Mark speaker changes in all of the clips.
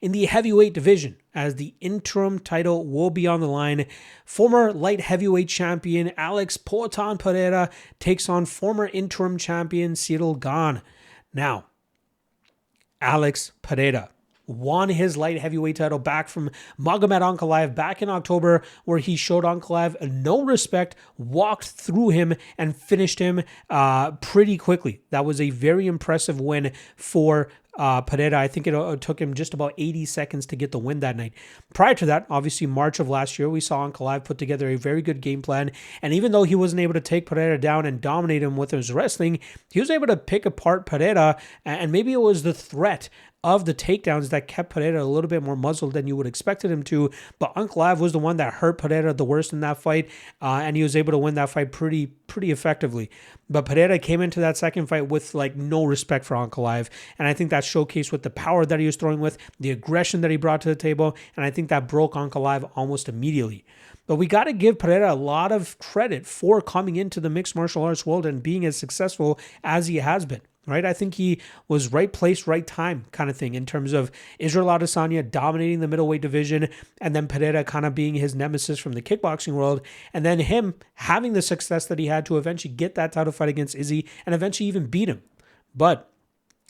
Speaker 1: in the heavyweight division, as the interim title will be on the line. Former light heavyweight champion Alex Poatan Pereira takes on former interim champion Cyril Gane. Now, Alex Pereira won his light heavyweight title back from Magomed Ankalaev back in October, where he showed Ankalaev no respect, walked through him, and finished him pretty quickly. That was a very impressive win for Pereira. I think it took him just about 80 seconds to get the win that night. Prior to that, obviously March of last year, we saw Ankalaev put together a very good game plan. And even though he wasn't able to take Pereira down and dominate him with his wrestling, he was able to pick apart Pereira. And maybe it was the threat of the takedowns that kept Pereira a little bit more muzzled than you would expected him to. But Ankalaev was the one that hurt Pereira the worst in that fight, and he was able to win that fight pretty effectively. But Pereira came into that second fight with like no respect for Ankalaev, and I think that showcased with the power that he was throwing with, the aggression that he brought to the table, and I think that broke Ankalaev almost immediately. But we got to give Pereira a lot of credit for coming into the mixed martial arts world and being as successful as he has been. Right? I think he was right place, right time kind of thing in terms of Israel Adesanya dominating the middleweight division, and then Pereira kind of being his nemesis from the kickboxing world, and then him having the success that he had to eventually get that title fight against Izzy and eventually even beat him. But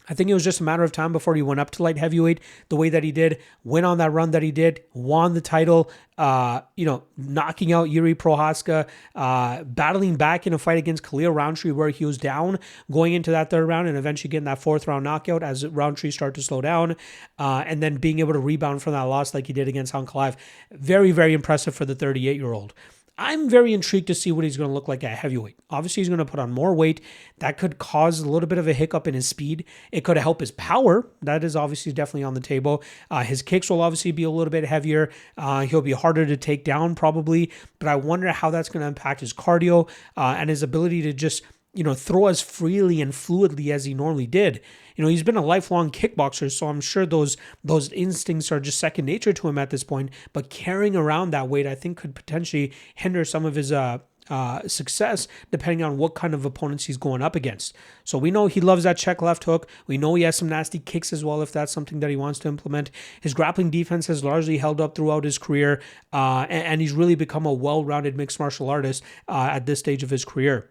Speaker 1: I think it was just a matter of time before he went up to light heavyweight the way that he did, went on that run that he did, won the title, knocking out Yuri Prohaska, battling back in a fight against Khalil Roundtree where he was down going into that third round and eventually getting that fourth round knockout as Roundtree started to slow down, and then being able to rebound from that loss like he did against Ankalaev. Very, very impressive for the 38-year-old. I'm very intrigued to see what he's going to look like at heavyweight. Obviously, he's going to put on more weight. That could cause a little bit of a hiccup in his speed. It could help his power. That is obviously definitely on the table. His kicks will obviously be a little bit heavier. He'll be harder to take down probably, but I wonder how that's going to impact his cardio and his ability to just throw as freely and fluidly as he normally did. He's been a lifelong kickboxer, so I'm sure those instincts are just second nature to him at this point. But carrying around that weight, I think, could potentially hinder some of his success depending on what kind of opponents he's going up against. So we know he loves that check left hook. We know he has some nasty kicks as well if that's something that he wants to implement. His grappling defense has largely held up throughout his career, and he's really become a well-rounded mixed martial artist at this stage of his career.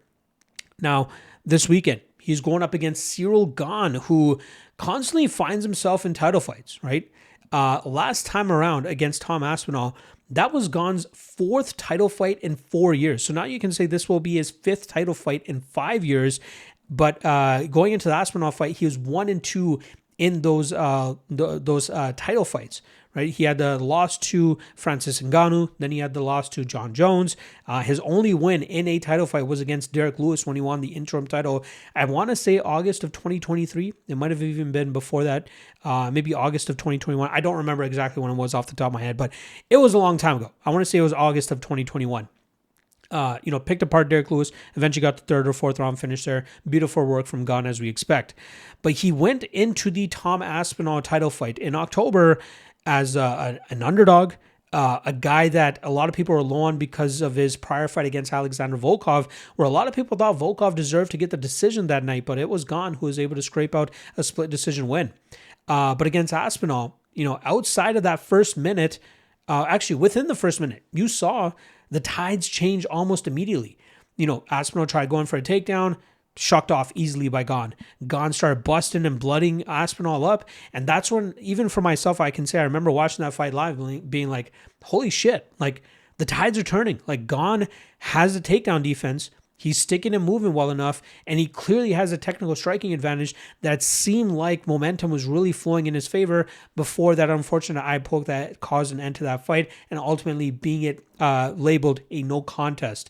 Speaker 1: Now, this weekend, he's going up against Cyril Gane, who constantly finds himself in title fights, right? Last time around against Tom Aspinall, that was Gane's fourth title fight in 4 years. So now you can say this will be his fifth title fight in 5 years. But going into the Aspinall fight, he was 1-2 in those title fights. Right, he had the loss to Francis Ngannou, then he had the loss to John Jones. His only win in a title fight was against Derek Lewis when he won the interim title. I want to say August of 2023. It might have even been before that, maybe August of 2021. I don't remember exactly when it was off the top of my head, but it was a long time ago. I want to say it was August of 2021. Picked apart Derek Lewis, eventually got the third or fourth round finish there. Beautiful work from Gane as we expect. But he went into the Tom Aspinall title fight in October as an underdog, a guy that a lot of people are low on because of his prior fight against Alexander Volkov, where a lot of people thought Volkov deserved to get the decision that night, but it was Gane who was able to scrape out a split decision win. But against Aspinall, outside of that first minute, actually within the first minute, you saw the tides change almost immediately. Aspinall tried going for a takedown, shucked off easily by Gane. Gane started busting and blooding Aspinall up. And that's when, even for myself, I can say I remember watching that fight live being like, holy shit, like the tides are turning. Like Gane has a takedown defense. He's sticking and moving well enough, and he clearly has a technical striking advantage that seemed like momentum was really flowing in his favor before that unfortunate eye poke that caused an end to that fight and ultimately being it labeled a no contest.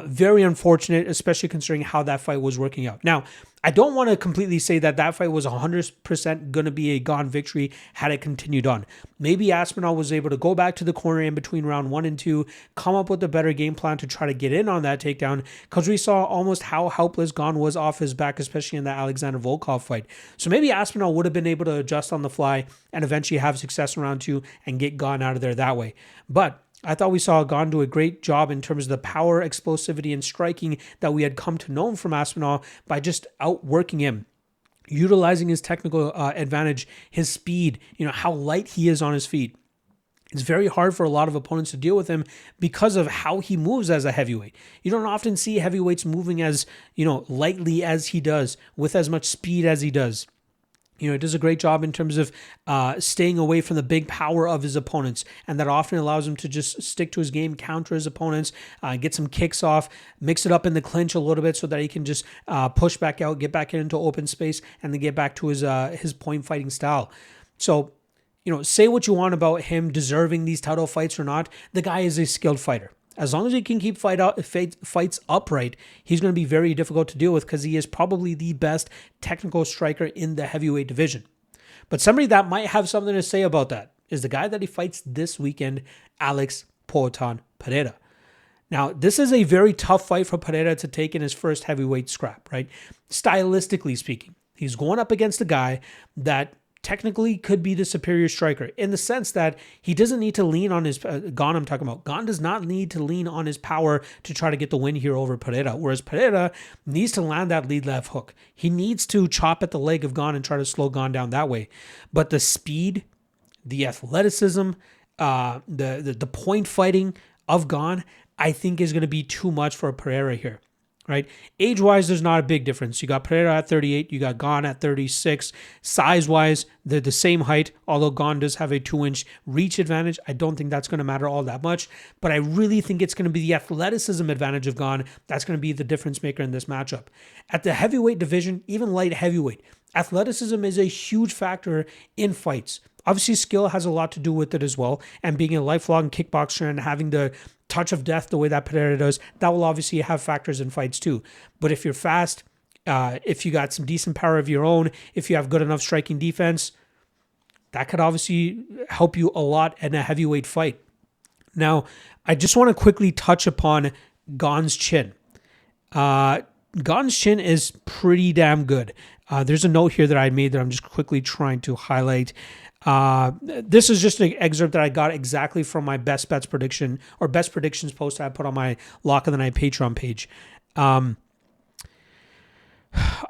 Speaker 1: Very unfortunate, especially considering how that fight was working out. Now, I don't want to completely say that fight was 100% going to be a Gane victory had it continued on. Maybe Aspinall was able to go back to the corner in between round 1 and 2, come up with a better game plan to try to get in on that takedown, because we saw almost how helpless Gane was off his back, especially in that Alexander Volkov fight. So maybe Aspinall would have been able to adjust on the fly and eventually have success in round 2 and get Gane out of there that way. But I thought we saw Gane do a great job in terms of the power, explosivity, and striking that we had come to know from Aspinall by just outworking him. utilizing his technical advantage, his speed, how light he is on his feet. It's very hard for a lot of opponents to deal with him because of how he moves as a heavyweight. You don't often see heavyweights moving as, lightly as he does, with as much speed as he does. He does a great job in terms of staying away from the big power of his opponents, and that often allows him to just stick to his game, counter his opponents, get some kicks off, mix it up in the clinch a little bit so that he can just push back out, get back into open space, and then get back to his point fighting style. So, say what you want about him deserving these title fights or not. The guy is a skilled fighter. As long as he can keep fights upright, he's going to be very difficult to deal with because he is probably the best technical striker in the heavyweight division. But somebody that might have something to say about that is the guy that he fights this weekend, Alex Pereira. Now, this is a very tough fight for Pereira to take in his first heavyweight scrap, right? Stylistically speaking, he's going up against a guy that technically could be the superior striker in the sense that he doesn't need to lean on his Gane. I'm talking about Gane does not need to lean on his power to try to get the win here over Pereira, whereas Pereira needs to land that lead left hook. He needs to chop at the leg of Gane and try to slow Gane down that way. But the speed, the athleticism, the point fighting of Gane, I think is going to be too much for Pereira here. Right? Age-wise, there's not a big difference. You got Pereira at 38, you got Gane at 36. Size-wise, they're the same height, although Gane does have a 2-inch reach advantage. I don't think that's going to matter all that much, but I really think it's going to be the athleticism advantage of Gane that's going to be the difference maker in this matchup. At the heavyweight division, even light heavyweight, athleticism is a huge factor in fights. Obviously, skill has a lot to do with it as well, and being a lifelong kickboxer and having the touch of death the way that Pereira does, that will obviously have factors in fights too. But if you're fast, if you got some decent power of your own, if you have good enough striking defense, that could obviously help you a lot in a heavyweight fight. Now, I just want to quickly touch upon Gane's chin. Gane's chin is pretty damn good. There's a note here that I made that I'm just quickly trying to highlight. This is just an excerpt that I got exactly from my best bets prediction or best predictions post I put on my Lock of the Night Patreon page.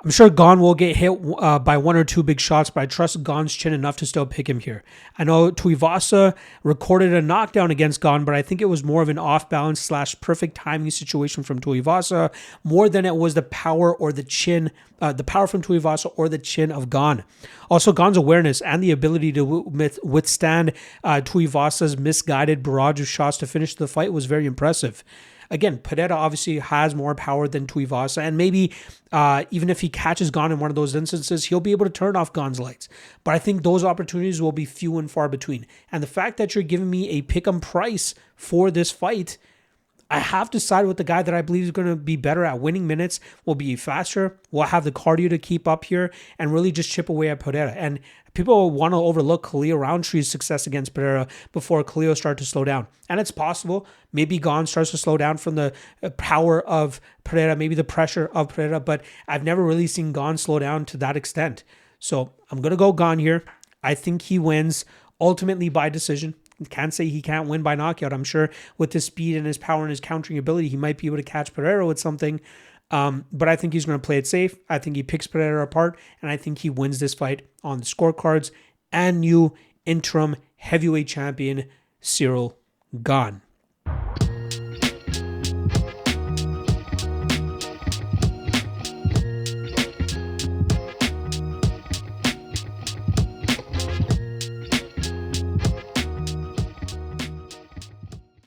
Speaker 1: I'm sure Gane will get hit by one or two big shots, but I trust Gane's chin enough to still pick him here. I know Tuivasa recorded a knockdown against Gane, but I think it was more of an off-balance / perfect timing situation from Tuivasa, more than it was the power or the chin, the power from Tuivasa or the chin of Gane. Also, Gane's awareness and the ability to withstand Tuivasa's misguided barrage of shots to finish the fight was very impressive. Again, Pereira obviously has more power than Tuivasa, and maybe even if he catches Gane in one of those instances, he'll be able to turn off Gane's lights. But I think those opportunities will be few and far between. And the fact that you're giving me a pick'em price for this fight, I have to side with the guy that I believe is going to be better at winning minutes, will be faster, will have the cardio to keep up here, and really just chip away at Pereira. And people want to overlook Khalil Roundtree's success against Pereira before Khalil starts to slow down. And it's possible. Maybe Gane starts to slow down from the power of Pereira, maybe the pressure of Pereira, but I've never really seen Gane slow down to that extent. So I'm going to go Gane here. I think he wins ultimately by decision. Can't say he can't win by knockout. I'm sure with his speed and his power and his countering ability, he might be able to catch Pereira with something. But I think he's going to play it safe. I think he picks Pereira apart, and I think he wins this fight on the scorecards and new interim heavyweight champion, Ciryl Gane.